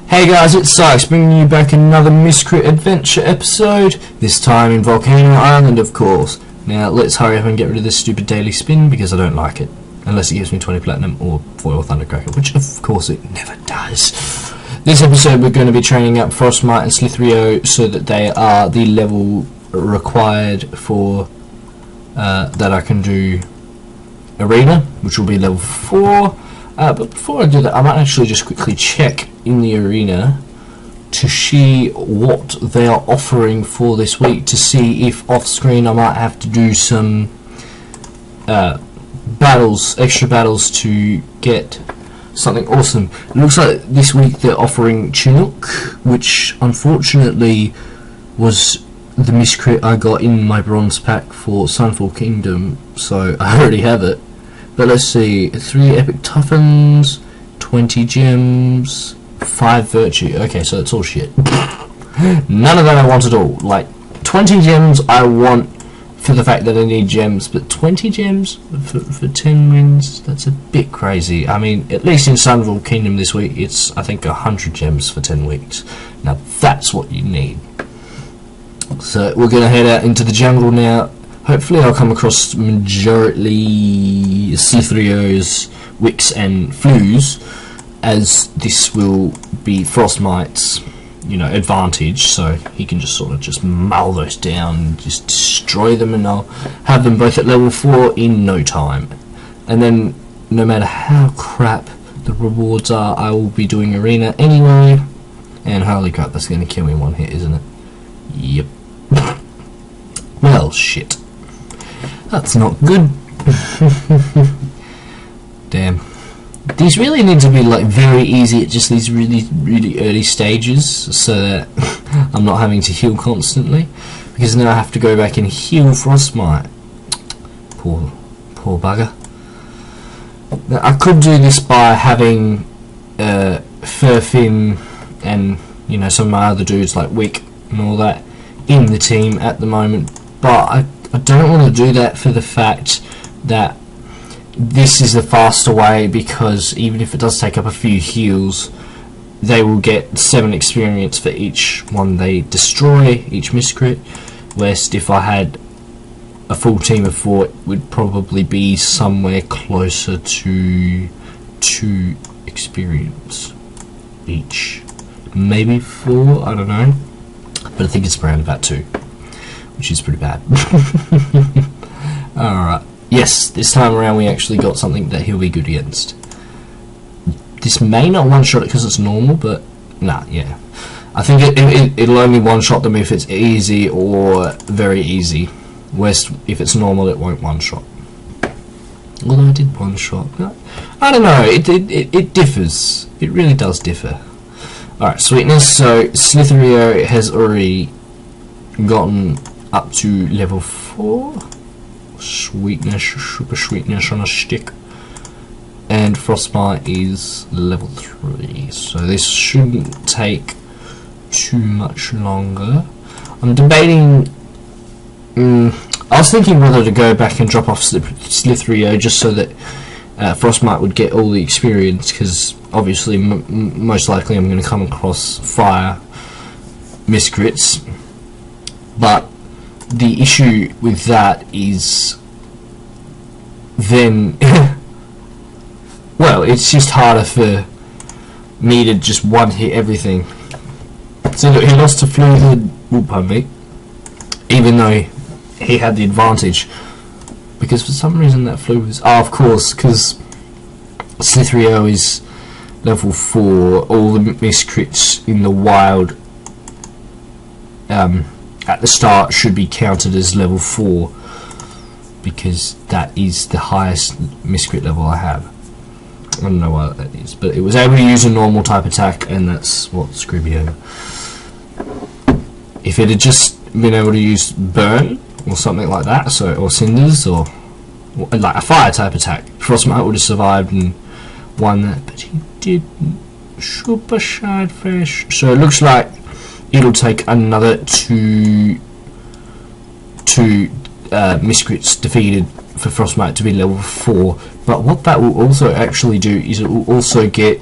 Hey guys, it's Sykes bringing you back another Miscrit adventure episode, this time in Volcano Island, of course. Now let's hurry up and get rid of this stupid daily spin because I don't like it, unless it gives me 20 platinum or foil thundercracker, which of course it never does. This episode we're going to be training up Frostmite and Sssslitherio so that they are the level required for that I can do arena, which will be level 4. But before I do that, I might actually just quickly check in the arena to see what they are offering for this week, to see if off screen I might have to do some battles, extra battles to get something awesome. It looks like this week they're offering Chinook, which unfortunately was the miscrit I got in my bronze pack for Sunfall Kingdom, so I already have it. But let's see, 3 epic toughens, 20 gems, 5 virtue. Okay, so it's all shit. None of that I want at all. Like, 20 gems I want for the fact that I need gems, but 20 gems for 10 wins, that's a bit crazy. I mean, at least in Sunfall Kingdom this week, it's, I think, 100 gems for 10 weeks. Now, that's what you need. So, we're going to head out into the jungle now. Hopefully I'll come across majority Ssslitherio's wicks and flues, as this will be Frostmite's, advantage, so he can just sort of just mull those down, just destroy them, and I'll have them both at level 4 in no time. And then, no matter how crap the rewards are, I will be doing arena anyway, and holy crap, that's going to kill me in one hit, isn't it? Yep. Well, shit. That's not good. Damn. These really need to be like very easy at just these really early stages, so that I'm not having to heal constantly, because now I have to go back and heal Frostmite. Poor bugger. Now, I could do this by having Furfin and some of my other dudes like Wick and all that in the team at the moment, but I don't want to do that for the fact that this is the faster way, because even if it does take up a few heals, they will get 7 experience for each one they destroy, each miscrit, whereas if I had a full team of 4, it would probably be somewhere closer to 2 experience each. Maybe 4, I don't know, but I think it's around about 2. Which is pretty bad. Alright. Yes, this time around we actually got something that he'll be good against. This may not one-shot it because it's normal, but nah, yeah. I think it'll only one-shot them if it's easy or very easy. Whereas if it's normal, it won't one-shot. Although I did one-shot. I don't know, it differs. It really does differ. Alright, sweetness. So, Sssllitherio has already gotten up to level 4. Sweetness, super sweetness on a stick. And Frostmite is level 3. So this shouldn't take too much longer. I'm debating. I was thinking whether to go back and drop off Sssllitherio just so that Frostmite would get all the experience, because obviously most likely I'm going to come across fire miscrits. But the issue with that is then well, it's just harder for me to just one-hit everything. So look, he lost to Fluid, pardon me, even though he had the advantage, because for some reason that Flu was, of course, because Sssllitherio is level 4, all the miscrits in the wild at the start should be counted as level 4, because that is the highest miscrit level I have. I don't know why that is, but it was able to use a normal type attack, and that's what screwed me over. If it had just been able to use burn or something like that, or cinders, or like a fire type attack, Frostmite would have survived and won that, but he didn't. Super side fish. So it looks like it'll take another two miscrits defeated for Frostmite to be level 4. But what that will also actually do is it will also get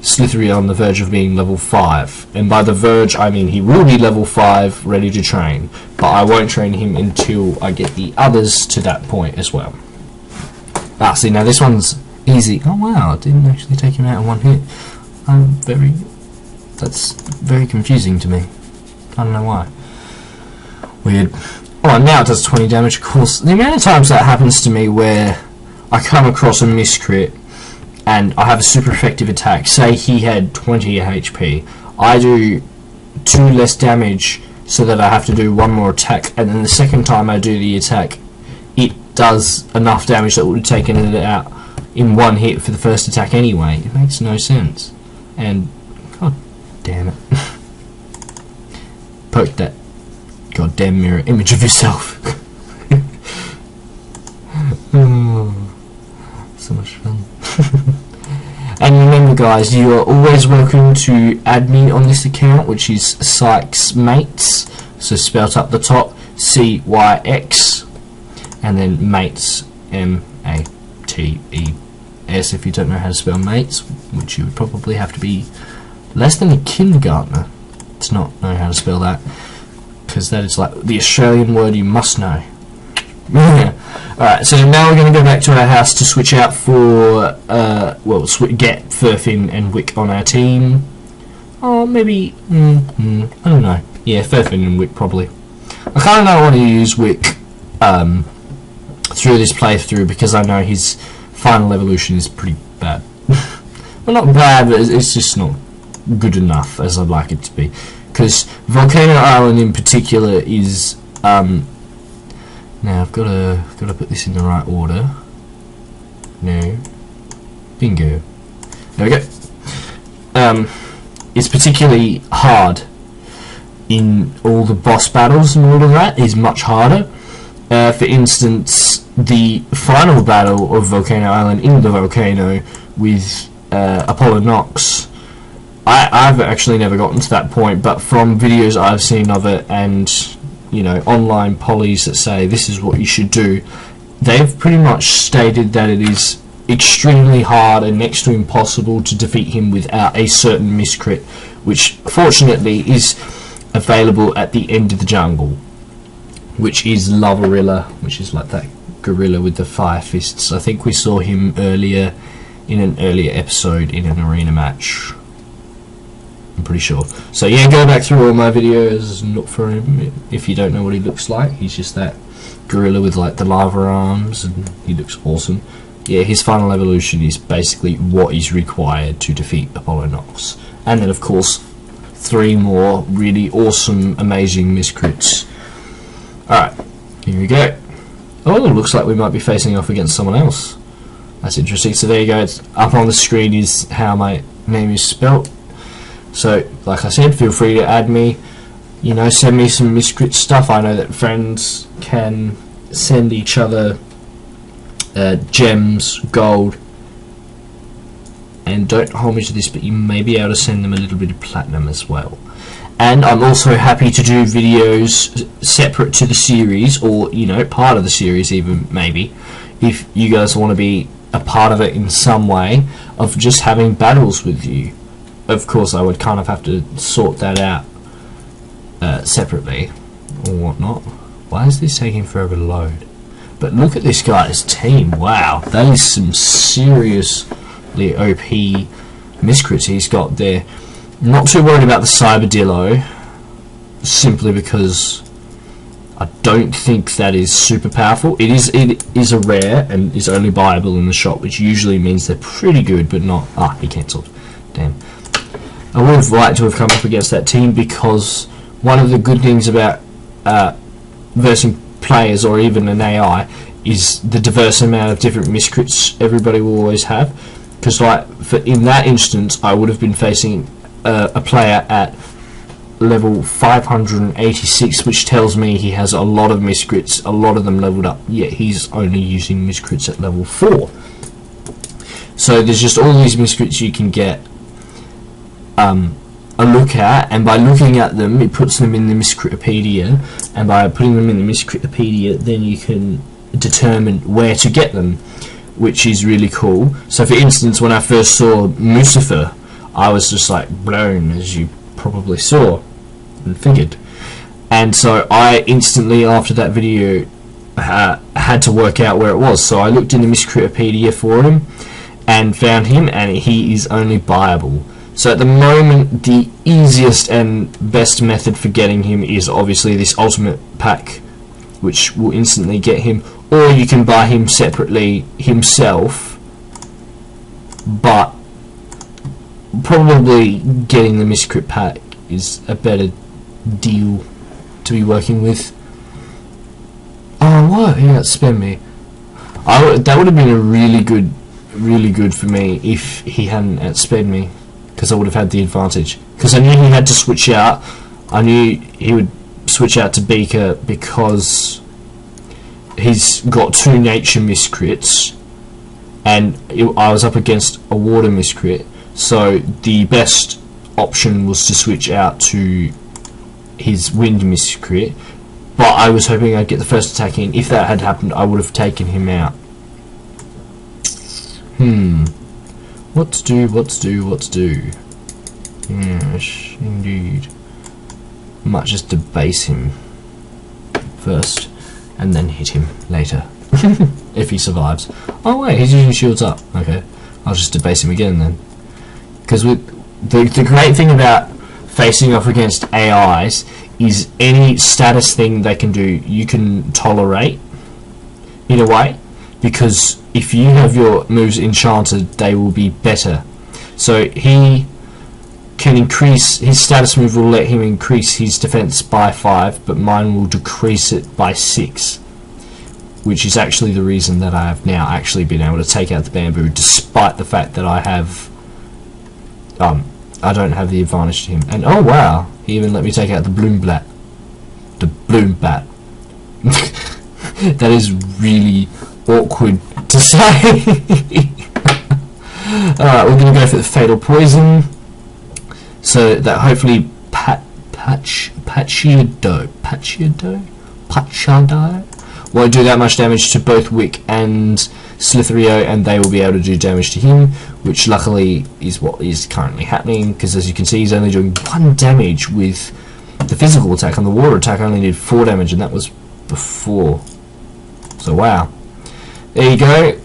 Sslitherio on the verge of being level 5, and by the verge I mean he will be level 5 ready to train, but I won't train him until I get the others to that point as well. See, now this one's easy. Oh wow, I didn't actually take him out in one hit. That's very confusing to me. I don't know why. Weird. Oh, now it does 20 damage. Of course, the amount of times that happens to me where I come across a miscrit and I have a super effective attack, say he had 20 HP, I do 2 less damage so that I have to do 1 more attack, and then the second time I do the attack it does enough damage that would have taken it out in 1 hit for the first attack anyway. It makes no sense. And god damn it. Poke that goddamn mirror image of yourself. Oh, so much fun. And remember guys, you are always welcome to add me on this account, which is Sykes Mates, so spelt up the top CYX, and then Mates MATES if you don't know how to spell mates, which you would probably have to be less than a kindergartner to not know how to spell that, because that is like the Australian word you must know. Alright, so now we're going to go back to our house to switch out for, get Furfin and Wick on our team. Oh, maybe, I don't know. Yeah, Furfin and Wick probably. I kind of don't want to use Wick through this playthrough because I know his final evolution is pretty bad. Well, not bad, but it's just not good enough as I'd like it to be. Because Volcano Island in particular is, now I've got to put this in the right order. No, bingo. There we go. It's particularly hard in all the boss battles, and all of that is much harder. For instance, the final battle of Volcano Island in the volcano with Apollo Nox, I've actually never gotten to that point, but from videos I've seen of it and online polys that say this is what you should do, they've pretty much stated that it is extremely hard and next to impossible to defeat him without a certain miscrit, which fortunately is available at the end of the jungle, which is Lavarilla, which is like that gorilla with the fire fists. I think we saw him earlier in an earlier episode in an arena match, I'm pretty sure. So yeah, go back through all my videos and look for him if you don't know what he looks like. He's just that gorilla with like the lava arms, and he looks awesome. Yeah, his final evolution is basically what is required to defeat Apollo Nox. And then of course 3 more really awesome, amazing miscrits. Alright, here we go. Oh, it looks like we might be facing off against someone else. That's interesting. So there you go, it's up on the screen is how my name is spelt. So, like I said, feel free to add me, send me some miscrit stuff. I know that friends can send each other gems, gold, and don't hold me to this, but you may be able to send them a little bit of platinum as well. And I'm also happy to do videos separate to the series, or, part of the series even, maybe, if you guys want to be a part of it in some way, of just having battles with you. Of course, I would kind of have to sort that out separately, or whatnot. Why is this taking forever to load? But look at this guy's team. Wow, that is some seriously OP miscrits he's got there. Not too worried about the Cyberdillo, simply because I don't think that is super powerful. It is a rare and is only buyable in the shop, which usually means they're pretty good, but not. Ah, he cancelled. Damn. I would have liked to have come up against that team, because one of the good things about versing players, or even an AI, is the diverse amount of different miscrits everybody will always have. Because in that instance, I would have been facing a player at level 586, which tells me he has a lot of miscrits, a lot of them leveled up, yet he's only using miscrits at level 4. So there's just all these miscrits you can get a look at, and by looking at them it puts them in the Miscritopedia, and by putting them in the Miscritopedia then you can determine where to get them, which is really cool. So for instance, when I first saw Lucifer, I was just like blown, as you probably saw and figured. And so I instantly, after that video, had to work out where it was. So I looked in the Miscritopedia for him and found him, and he is only buyable. So at the moment, the easiest and best method for getting him is obviously this ultimate pack, which will instantly get him, or you can buy him separately himself, but probably getting the Miscrit pack is a better deal to be working with. Oh, what? He outspent me. That would have been a really good for me if he hadn't outspent me, because I would have had the advantage. Because I knew he had to switch out. I knew he would switch out to Beaker because he's got 2 nature Miscrits, and I was up against a water Miscrit, so the best option was to switch out to his wind Miscrit. But I was hoping I'd get the first attack in. If that had happened, I would have taken him out. What to do? Yes, indeed. Might just debase him first, and then hit him later. If he survives. Oh wait, he's using shields up. Okay, I'll just debase him again then. Because with the great thing about facing off against AIs is any status thing they can do, you can tolerate in a way, because if you have your moves enchanted, they will be better. So he can increase his status move, will let him increase his defense by 5, but mine will decrease it by 6, which is actually the reason that I have now actually been able to take out the bamboo, despite the fact that I have I don't have the advantage to him. And oh wow, he even let me take out the Bloomblat. The Bloombat. That is really awkward to say. Alright, we're going to go for the Fatal Poison, so that hopefully Pachado won't do that much damage to both Wick and Sslitherio, and they will be able to do damage to him, which luckily is what is currently happening, because as you can see, he's only doing 1 damage with the physical attack, and the water attack only did 4 damage, and that was before. So wow, there you go.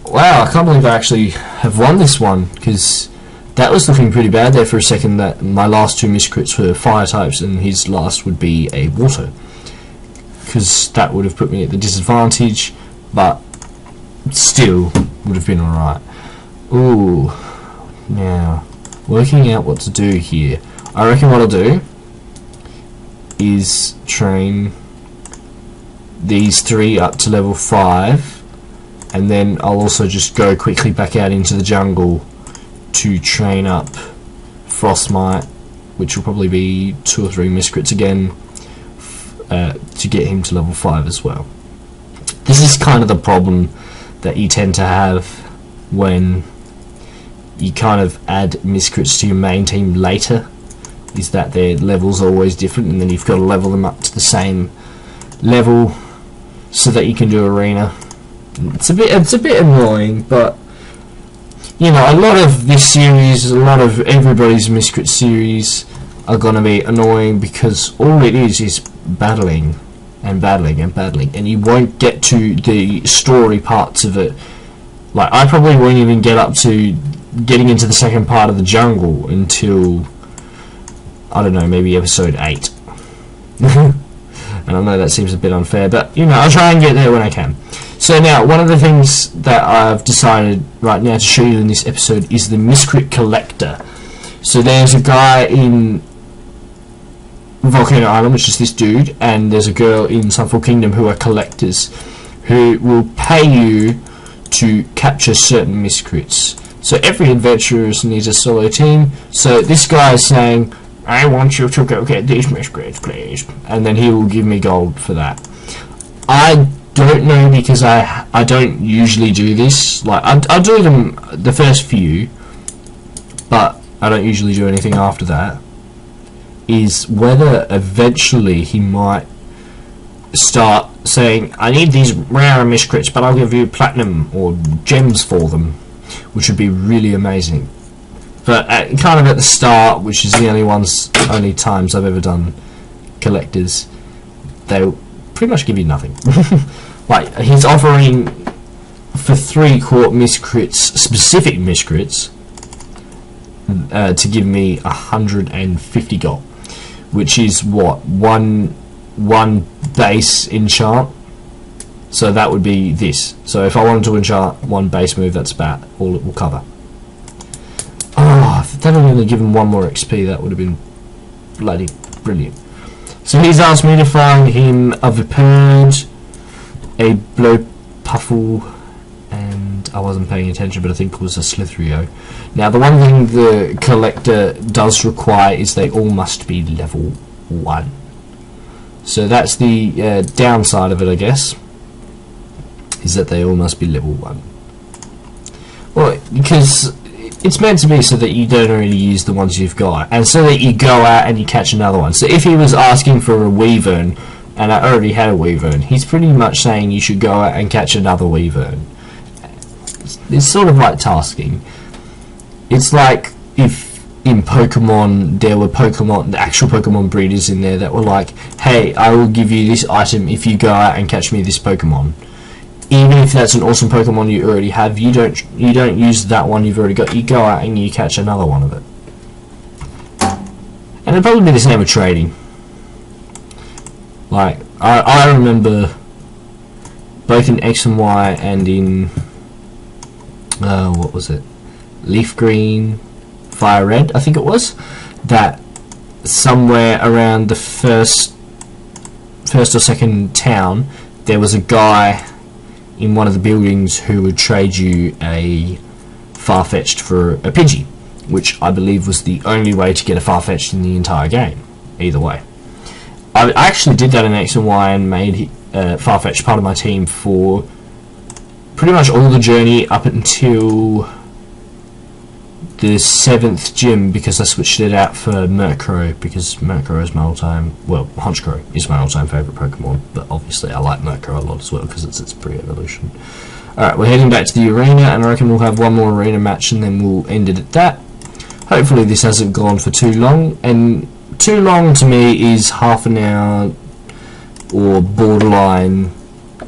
Wow, I can't believe I actually have won this one, because that was looking pretty bad there for a second, that my last 2 Miscrits were fire types and his last would be a water, because that would have put me at the disadvantage, but still would have been alright. Ooh, now working out what to do here. I reckon what I'll do is train these 3 up to level 5, and then I'll also just go quickly back out into the jungle to train up Frostmite, which will probably be 2 or 3 Miscrits again, to get him to level 5 as well. This is kind of the problem that you tend to have when you kind of add Miscrits to your main team later, is that their levels are always different, and then you've got to level them up to the same level so that you can do arena. It's a bit annoying, but you know, a lot of this series, a lot of everybody's Miscrit series are gonna be annoying, because all it is battling and battling and battling, and you won't get to the story parts of it. Like, I probably won't even get up to getting into the second part of the jungle until, I don't know, maybe episode 8. And I know that seems a bit unfair, but you know, I'll try and get there when I can. So now, one of the things that I've decided right now to show you in this episode is the Miscrit Collector. So there's a guy in Volcano Island, which is this dude, and there's a girl in Sunfall Kingdom who are collectors, who will pay you to capture certain Miscrits. So every adventurer needs a solo team, so this guy is saying, I want you to go get these Miscrits, please, and then he will give me gold for that. I don't know, because I don't usually do this. Like, I'll do them the first few, but I don't usually do anything after that. Is whether eventually he might start saying, I need these rare Miscrits, but I'll give you platinum or gems for them, which would be really amazing. But kind of at the start, which is the only times I've ever done collectors, they'll pretty much give you nothing. Like, he's offering for 3 quart miscrits, specific miscrits, to give me 150 gold, which is what, one base enchant. So that would be this. So if I wanted to enchant 1 base move, that's about all it will cover. Oh, if that had only given 1 more XP, that would have been bloody brilliant. So he's asked me to find him a Viperd, a Blowpuffle, and I wasn't paying attention, but I think it was a Sssslitherio. Now, the one thing the collector does require is they all must be level 1. So that's the downside of it, I guess, is that they all must be level 1. Well, because it's meant to be so that you don't really use the ones you've got, and so that you go out and you catch another one. So if he was asking for a Weavern, and I already had a Weavern, he's pretty much saying you should go out and catch another Weavern. It's sort of like tasking. It's like if in Pokemon there were the actual Pokemon breeders in there that were like, hey, I will give you this item if you go out and catch me this Pokemon. Even if that's an awesome Pokemon you already have, you don't use that one you've already got. You go out and you catch another one of it. And it'd probably be the same with trading. Like, I remember both in X and Y and in what was it? Leaf Green, Fire Red, I think it was, that somewhere around the first or second town there was a guy in one of the buildings who would trade you a Farfetch'd for a Pidgey, which I believe was the only way to get a Farfetch'd in the entire game. Either way, I actually did that in X and Y and made Farfetch'd part of my team for pretty much all the journey up until the 7th gym, because I switched it out for Murkrow, because Murkrow is my all-time, well, Honchkrow is my all-time favourite Pokemon, but obviously I like Murkrow a lot as well because it's its pre-evolution. Alright, we're heading back to the arena, and I reckon we'll have one more arena match and then we'll end it at that. Hopefully this hasn't gone for too long, and too long to me is half an hour or borderline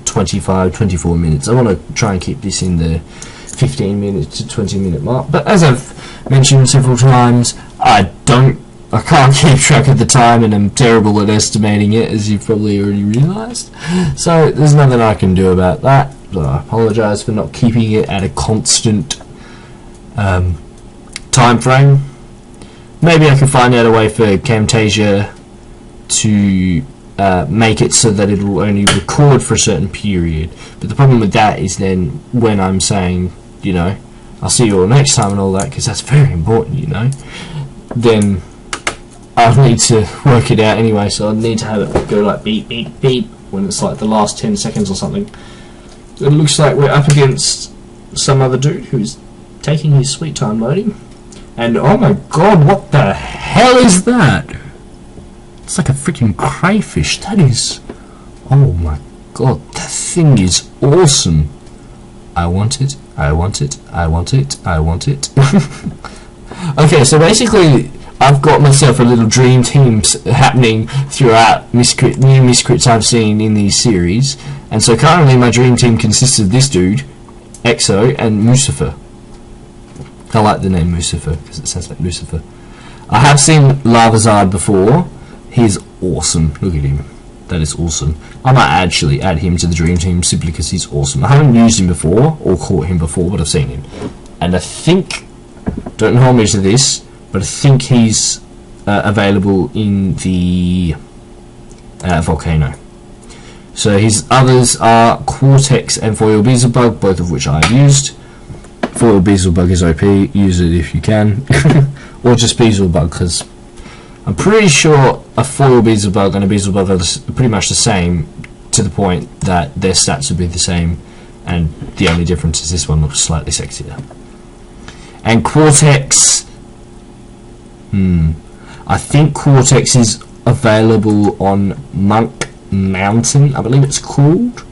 25-24 minutes. I want to try and keep this in the 15 minute to 20 minute mark, but as I've mentioned several times, I can't keep track of the time, and I'm terrible at estimating it, as you've probably already realised. So there's nothing I can do about that. So I apologise for not keeping it at a constant time frame. Maybe I can find out a way for Camtasia to make it so that it will only record for a certain period. But the problem with that is then when I'm saying, you know, I'll see you all next time and all that, because that's very important, you know, then I'll need to work it out anyway, so I need to have it go like beep beep beep when it's like the last 10 seconds or something. It looks like we're up against some other dude who's taking his sweet time loading, and oh my god, what the hell is that? It's like a freaking crayfish. That is, oh my god, that thing is awesome. I want it, I want it, I want it, I want it. Okay, so basically I've got myself a little dream team happening throughout new Miscrits I've seen in these series, and so currently my dream team consists of this dude, Exo, and Mucifer. I like the name Mucifer because it sounds like Lucifer. I have seen Larvazard before. He's awesome. Look at him. That is awesome. I might actually add him to the dream team simply because he's awesome. I haven't used him before or caught him before, but I've seen him, and I think, don't hold me to this, but I think he's available in the volcano. So his others are Quartex and Foil Beelzebug, both of which I've used. Foil Beelzebug is OP, use it if you can. Or just Beelzebug, because I'm pretty sure a Foil Beelzebug and a Beelzebug are pretty much the same, to the point that their stats would be the same, and the only difference is this one looks slightly sexier. And Quartex, I think Quartex is available on Monk Mountain, I believe it's called,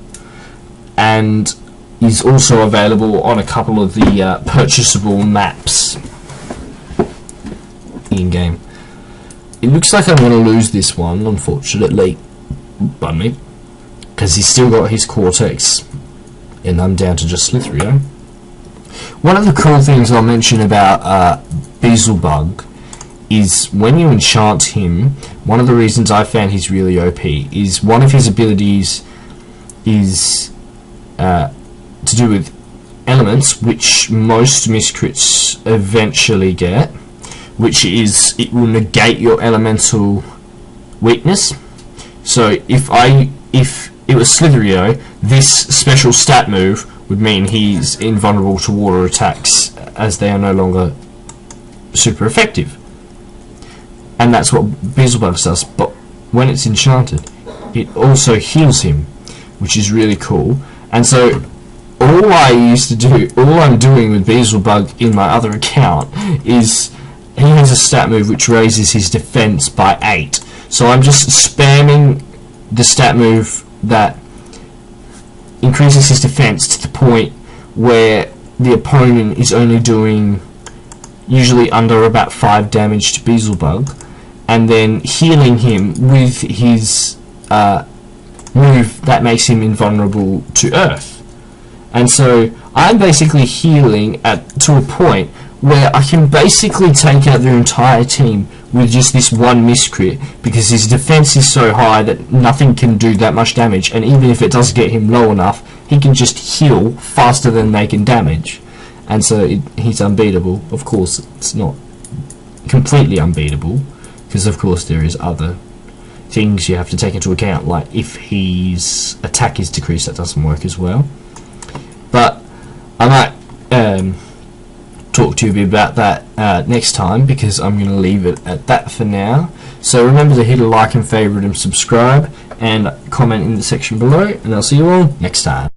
and is also available on a couple of the purchasable maps. in-game. It looks like I'm going to lose this one, unfortunately. Pardon me. Because he's still got his Cortex, and I'm down to just Slitherio. One of the cool things I'll mention about Beelzebug is when you enchant him, one of the reasons I found he's really OP is one of his abilities is to do with elements, which most Miscrits eventually get, which is it will negate your elemental weakness. So if it was Slitherio, this special stat move would mean he's invulnerable to water attacks, as they are no longer super effective. And that's what Beelzebug does, but when it's enchanted, it also heals him, which is really cool. And so all I'm doing with Beelzebug in my other account is he has a stat move which raises his defense by 8. So I'm just spamming the stat move that increases his defense to the point where the opponent is only doing usually under about 5 damage to Beelzebug, and then healing him with his move that makes him invulnerable to Earth. And so I'm basically healing to a point where I can basically take out their entire team with just this one Miscrit, because his defense is so high that nothing can do that much damage, and even if it does get him low enough, he can just heal faster than they can damage. And so he's unbeatable. Of course, it's not completely unbeatable, because of course there is other things you have to take into account, like if his attack is decreased, that doesn't work as well. But I might talk to you a bit about that next time, because I'm going to leave it at that for now. So remember to hit a like and favourite and subscribe, and comment in the section below, and I'll see you all next time.